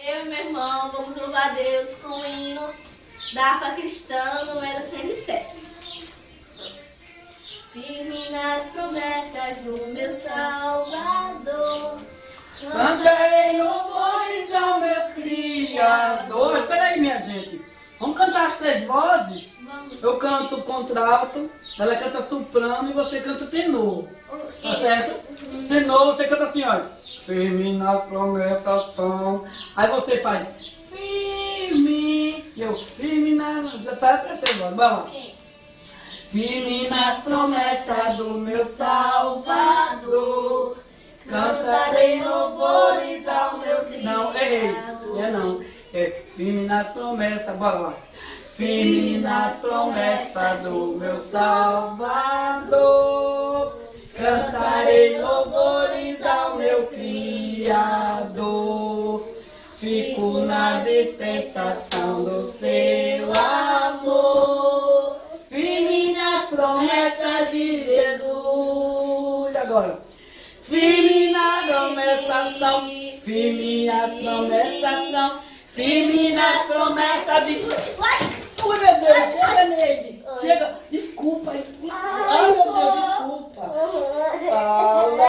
Eu e meu irmão vamos louvar a Deus com o hino da harpa cristã, número 107. Firme nas promessas do meu Salvador, cantarei louvores ao meu Criador. Espera aí, minha gente. Vamos cantar as três vozes? Vamos. Eu canto contralto, ela canta soprano e você canta tenor. Tá certo? Tenor, você canta assim, olha. Firme nas promessas são. Aí você faz firme. E eu, firme nas. Você faz a terceira voz, vai lá. Firme nas promessas do meu Salvador, cantarei louvores ao meu Criador. Não, errei. Não. É firme nas promessas, bora lá. Firme nas promessas do meu Salvador, cantarei louvores ao meu Criador. Fico na dispensação do seu amor, firme nas promessas de Jesus. Agora. Firme nas promessas são, firme nas promessas são, firme nas promessas de